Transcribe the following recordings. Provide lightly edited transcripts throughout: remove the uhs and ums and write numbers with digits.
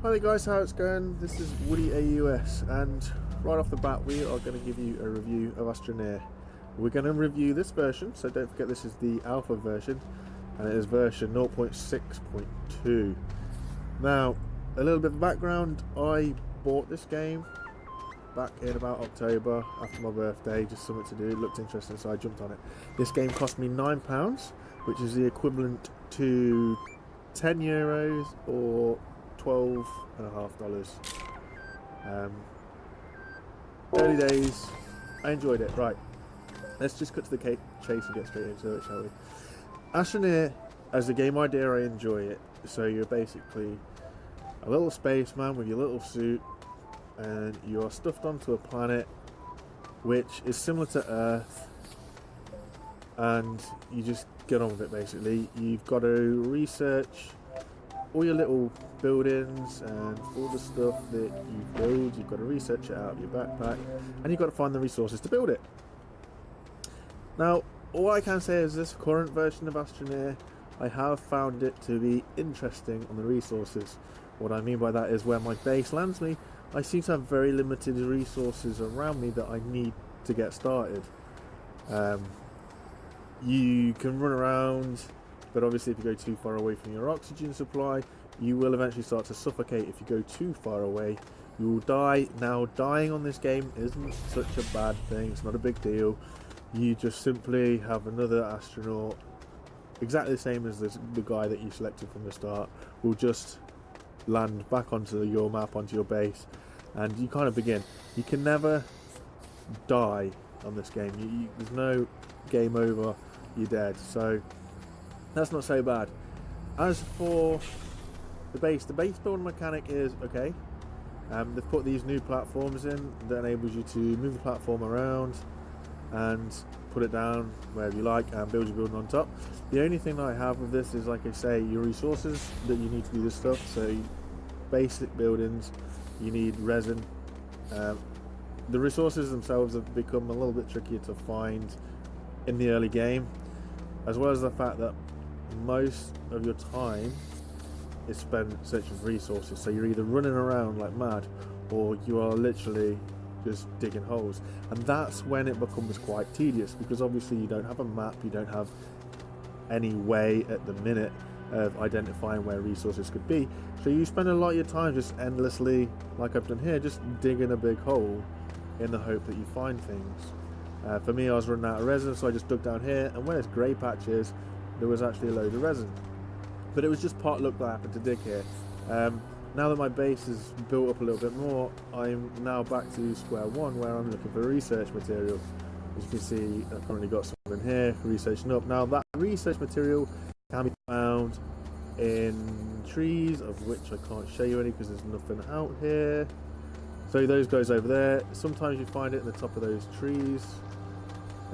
Hi there guys, how it's going? This is Woody AUS, and right off the bat we are going to give you a review of Astroneer. We're going to review this version, so don't forget this is the alpha version and it is version 0.6.2. Now, a little bit of background: I bought this game back in about October after my birthday, just something to do, it looked interesting, so I jumped on it. This game cost me £9, which is the equivalent to €10 or $12.50. Early days, I enjoyed it. Right, let's just cut to the chase and get straight into it, shall we? Astroneer, as a game idea, I enjoy it. So you're basically a little spaceman with your little suit, and you are stuffed onto a planet which is similar to Earth, and you just get on with it. Basically, you've got to research all your little buildings and all the stuff that you build. You've got to research it out of your backpack, and you've got to find the resources to build it. Now, all I can say is this current version of Astroneer, I have found it to be interesting on the resources. What I mean by that is where my base lands me, I seem to have very limited resources around me that I need to get started. You can run around, but obviously if you go too far away from your oxygen supply, you will eventually start to suffocate. If you go too far away, you will die. Now, dying on this game isn't such a bad thing, it's not a big deal. You just simply have another astronaut, exactly the same as the guy that you selected from the start, will just land back onto your map, onto your base, and you kind of begin. You can never die on this game. There's no game over, you're dead, so that's not so bad. As for the base building mechanic is okay. They've put these new platforms in that enables you to move the platform around and put it down wherever you like and build your building on top. The only thing that I have with this is, like I say, your resources that you need to do this stuff. So basic buildings, you need resin. The resources themselves have become a little bit trickier to find in the early game, as well as the fact that most of your time is spent searching for resources. So you're either running around like mad, or you are literally just digging holes, and that's when it becomes quite tedious, because obviously you don't have a map, you don't have any way at the minute of identifying where resources could be, so you spend a lot of your time just endlessly, like I've done here, just digging a big hole in the hope that you find things. For me, I was running out of resin, so I just dug down here, and where there's grey patches, there was actually a load of resin, but it was just part luck that I happened to dig here. Now that my base is built up a little bit more, I'm now back to square one, where I'm looking for research material. As you can see, I've currently got some in here, researching up. Now, that research material can be found in trees, of which I can't show you any because there's nothing out here. So those guys over there, sometimes you find it in the top of those trees.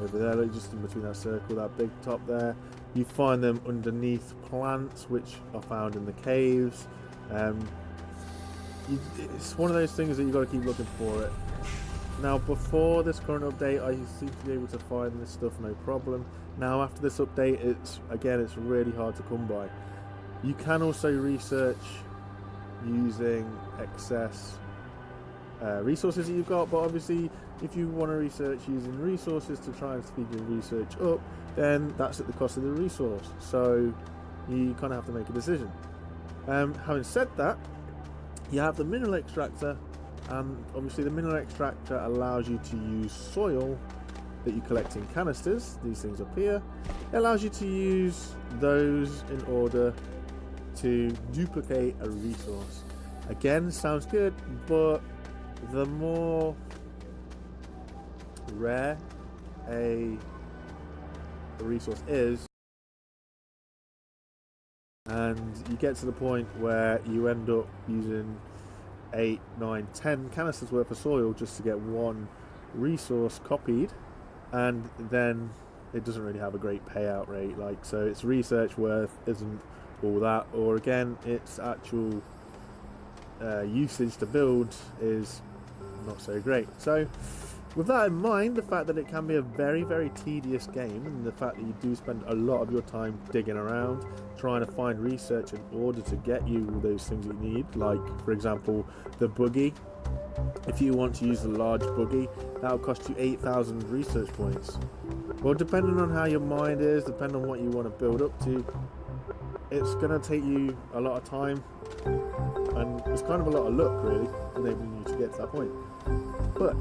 Over there, like just in between that circle, that big top there. You find them underneath plants, which are found in the caves. It's one of those things that you've got to keep looking for it. Now, before this current update, I seem to be able to find this stuff no problem. Now, after this update, it's really hard to come by. You can also research using excess resources that you've got, but obviously if you want to research using resources to try and speed your research up, then that's at the cost of the resource, so you kind of have to make a decision. Having said that, you have the mineral extractor, and obviously the mineral extractor allows you to use soil that you collect in canisters, these things up here. It allows you to use those in order to duplicate a resource. Again, sounds good, but the more rare a resource is, and you get to the point where you end up using 8, 9, 10 canisters worth of soil just to get one resource copied, and then it doesn't really have a great payout rate. Like, so its research worth isn't all that, or again, its actual usage to build is not so great. So With that in mind, the fact that it can be a very, very tedious game, and the fact that you do spend a lot of your time digging around, trying to find research in order to get you all those things you need, like, for example, the buggy. If you want to use the large buggy, that'll cost you 8,000 research points. Well, depending on how your mind is, depending on what you want to build up to, it's going to take you a lot of time, and it's kind of a lot of luck, really, enabling you to get to that point. But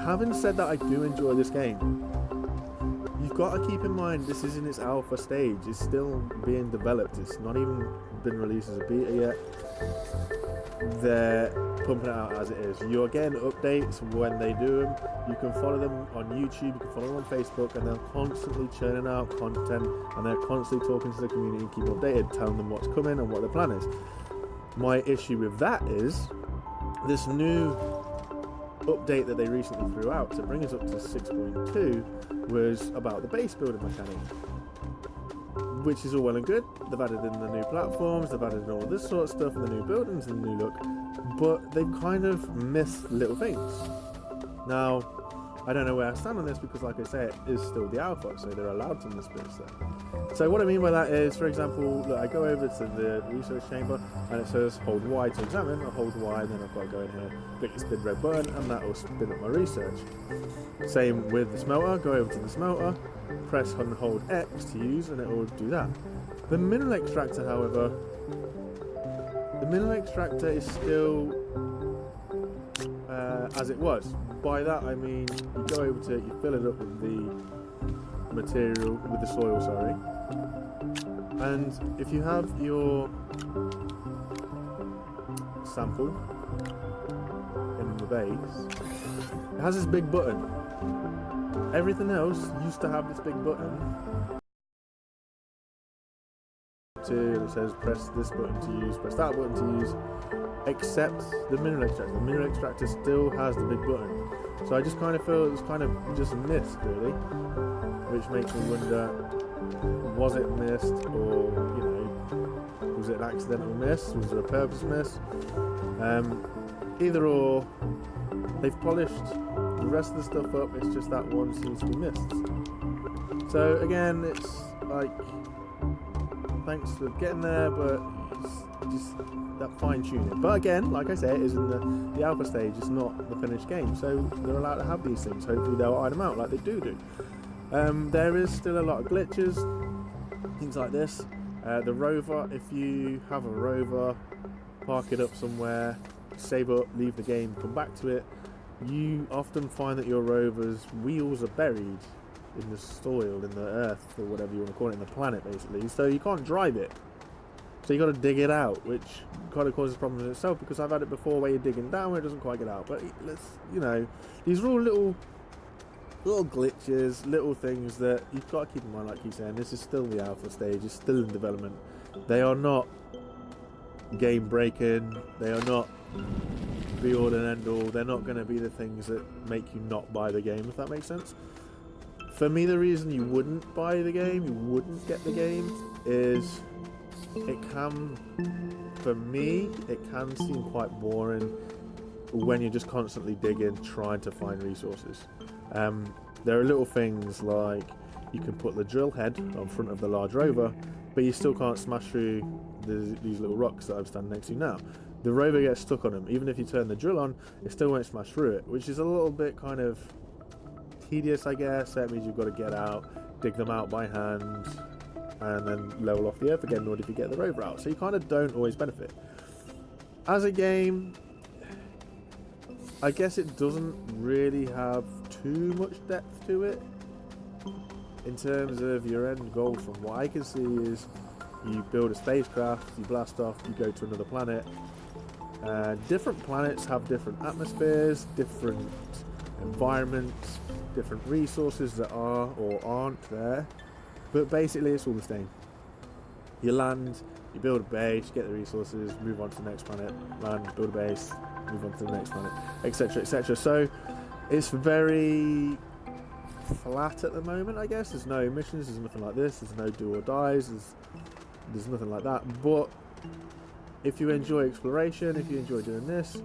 having said that, I do enjoy this game. You've got to keep in mind this is in its alpha stage. It's still being developed. It's not even been released as a beta yet. They're pumping it out as it is. You're getting updates when they do them. You can follow them on YouTube, you can follow them on Facebook, and they're constantly churning out content, and they're constantly talking to the community and keep updated, telling them what's coming and what their plan is. My issue with that is this new update that they recently threw out to bring us up to 6.2 was about the base building mechanic, which is all well and good. They've added in the new platforms, they've added in all this sort of stuff, and the new buildings and the new look, but they've kind of missed little things. Now, I don't know where I stand on this because, like I say, it is still the alpha, so they're allowed to miss bits there. So what I mean by that is, for example, look, I go over to the research chamber and it says hold Y to examine. I hold Y, and then I've got to go in here, click this big red button, and that will spin up my research. Same with the smelter. Go over to the smelter, press and hold X to use, and it will do that. The mineral extractor, however, the mineral extractor is still as it was. By that I mean you go over to it, you fill it up with the material, with the soil, sorry, and if you have your sample in the base, it has this big button. Everything else used to have this big button it says press this button to use, press that button to use, except the mineral extractor. The mineral extractor still has the big button. So I just kind of feel it was kind of just missed, really, which makes me wonder, was it missed, or, you know, was it an accidental miss, was it a purpose miss? Either or, they've polished the rest of the stuff up, it's just that one seems to be missed. So again, it's like, thanks for getting there, but just that fine-tuning. But again, like I say, it is in the alpha stage, it's not the finished game, so they're allowed to have these things. Hopefully they'll iron them out like they do. There is still a lot of glitches, things like this. The rover, if you have a rover, park it up somewhere, save up, leave the game, come back to it, you often find that your rover's wheels are buried in the soil, in the earth, or whatever you want to call it, in the planet, basically. So you can't drive it. So you got to dig it out, which kind of causes problems in itself, because I've had it before where you're digging down where it doesn't quite get out. But let's, you know, these are all little glitches, little things that you've got to keep in mind. Like you saying, this is still the alpha stage, it's still in development. They are not game breaking, they are not be all and end all, they're not going to be the things that make you not buy the game, if that makes sense. For me, the reason you wouldn't buy the game, you wouldn't get the game, is it can, for me, it can seem quite boring when you're just constantly digging, trying to find resources. There are little things like you can put the drill head on front of the large rover, but you still can't smash through these little rocks that I'm standing next to now. The rover gets stuck on them. Even if you turn the drill on, it still won't smash through it, which is a little bit kind of tedious, I guess. That means you've got to get out, dig them out by hand, and then level off the earth again in order to get the rover out. So you kind of don't always benefit. As a game, I guess it doesn't really have too much depth to it. In terms of your end goal, from what I can see, is you build a spacecraft, you blast off, you go to another planet. Different planets have different atmospheres, different environments, different resources that are or aren't there, but basically it's all the same. You land, you build a base, get the resources, move on to the next planet, land, build a base, move on to the next planet, etc, etc. So it's very flat at the moment, I guess. There's no missions, there's nothing like this, there's no do or dies, there's nothing like that. But if you enjoy exploration, if you enjoy doing this,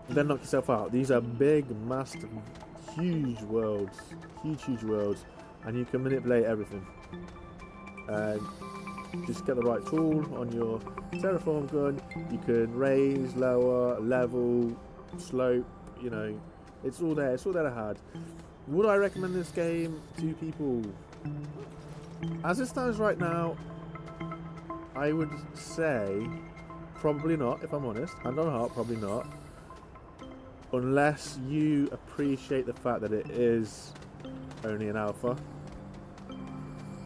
then knock yourself out. These are big, massive, huge worlds, huge worlds, and you can manipulate everything. And just get the right tool on your terraform gun. You can raise, lower, level, slope. You know, it's all there. It's all there to have. Would I recommend this game to people? As it stands right now, I would say probably not. If I'm honest, hand on heart, probably not. Unless you appreciate the fact that it is only an alpha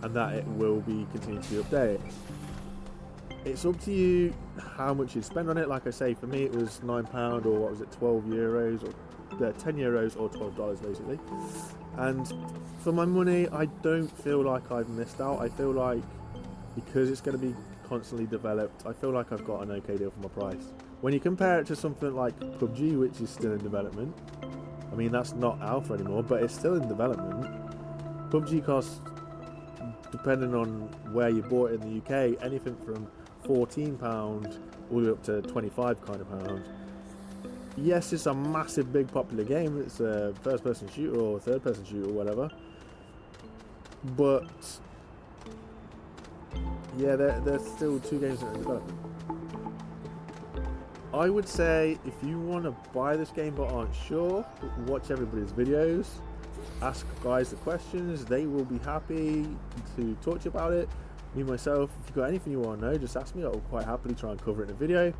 and that it will be continuing to be updated. It's up to you how much you spend on it. Like I say, for me it was £9 or what was it, 12 euros or 10 euros or $12 basically. And for my money, I don't feel like I've missed out. I feel like because it's going to be constantly developed, I feel like I've got an okay deal for my price. When you compare it to something like PUBG, which is still in development, I mean that's not alpha anymore, but it's still in development. PUBG costs, depending on where you bought it in the UK, anything from £14 all the way up to 25 kind of pound. Yes, it's a massive, big, popular game. It's a first-person shooter or third-person shooter or whatever. But yeah, there's still 2 games that are in development. I would say if you want to buy this game but aren't sure, watch everybody's videos, ask guys the questions. They will be happy to talk to you about it. Me myself, if you've got anything you want to know, just ask me. I'll quite happily try and cover it in a video.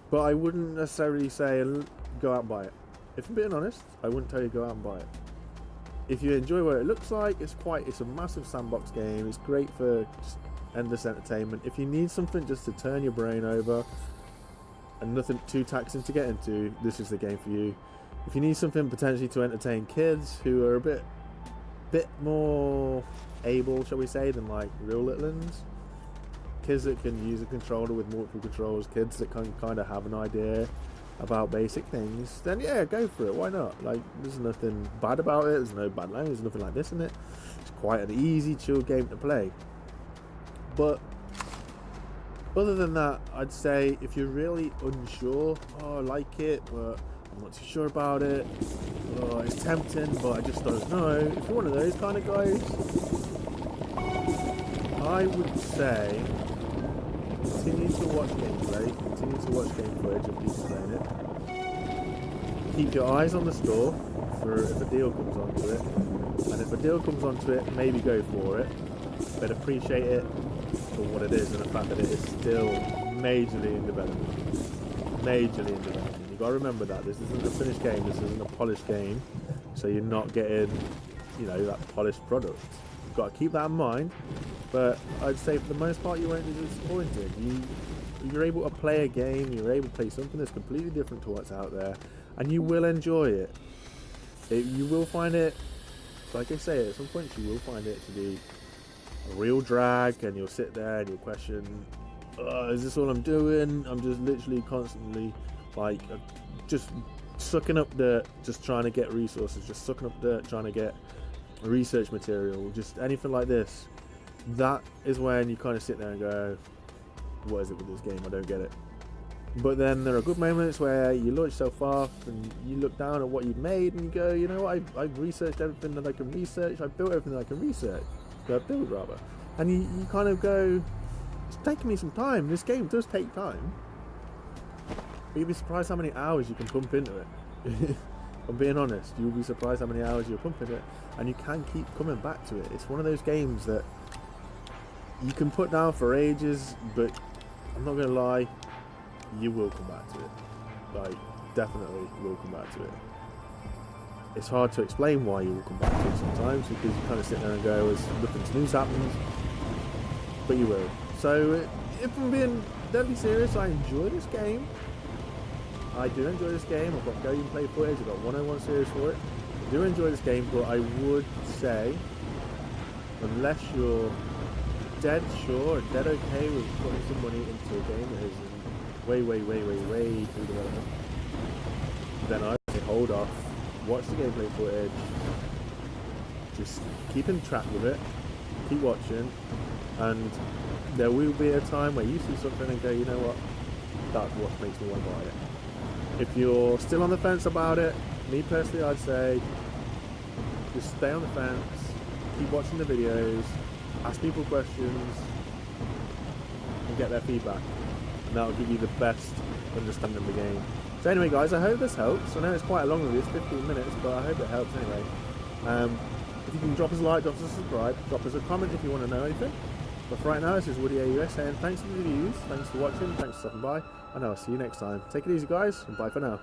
But I wouldn't necessarily say go out and buy it. If I'm being honest, I wouldn't tell you go out and buy it. If you enjoy what it looks like, it's a massive sandbox game. It's great for just endless entertainment. If you need something just to turn your brain over and nothing too taxing to get into, this is the game for you. If you need something potentially to entertain kids who are a bit more able, shall we say, than like real little uns, kids that can use a controller with multiple controls, kids that can kind of have an idea about basic things, then yeah, go for it. Why not? Like, there's nothing bad about it. There's no bad language. There's nothing like this in it. It's quite an easy, chill game to play. But other than that, I'd say if you're really unsure, oh, I like it, but I'm not too sure about it, oh, it's tempting, but I just don't know. If you're one of those kind of guys, I would say continue to watch gameplay, continue to watch game footage of people playing it. Keep your eyes on the store for if a deal comes onto it, and if a deal comes onto it, maybe go for it, but appreciate it for what it is and the fact that it is still majorly in development. Majorly in development. You've got to remember that. This isn't a finished game, this isn't a polished game, so you're not getting, you know, that polished product. You've got to keep that in mind, but I'd say for the most part you won't be disappointed. You're able to play a game, you're able to play something that's completely different to what's out there, and you will enjoy it. You will find it, like I say, at some point you will find it to be a real drag, and you'll sit there and you'll question, is this all I'm doing? I'm just literally constantly like just sucking up dirt, just trying to get resources, just sucking up dirt, trying to get research material, just anything like this. That is when you kind of sit there and go, what is it with this game? I don't get it. But then there are good moments where you launch yourself off and you look down at what you've made and you go, you know what, I've researched everything that I can research, I've built everything that I can research, build rather. And you kind of go, it's taking me some time. This game does take time. But you'll be surprised how many hours you can pump into it. I'm being honest, you'll be surprised how many hours you'll pump into it, and you can keep coming back to it. It's one of those games that you can put down for ages, but I'm not going to lie, you will come back to it. Like, definitely will come back to it. It's hard to explain why you will come back to it sometimes, because you kind of sit there and go, as nothing news happens, but you will. So, if I'm being deadly serious, I enjoy this game. I do enjoy this game. I've got gameplay footage, I've got 101 series for it. I do enjoy this game, but I would say, unless you're dead sure and dead okay with putting some money into a game that is way through development, then I would say hold off, watch the gameplay footage, just keep in track with it, keep watching, and there will be a time where you see something and go, you know what, that's what makes me want to buy it. If you're still on the fence about it, me personally, I'd say just stay on the fence, keep watching the videos, ask people questions, and get their feedback. And that'll give you the best understanding of the game. So anyway, guys, I hope this helps. I know it's quite a long review, it's 15 minutes, but I hope it helps anyway. If you can drop us a like, drop us a subscribe, drop us a comment if you want to know anything. But for right now, this is Woody AUS saying thanks for the reviews, thanks for watching, thanks for stopping by, and I'll see you next time. Take it easy, guys, and bye for now.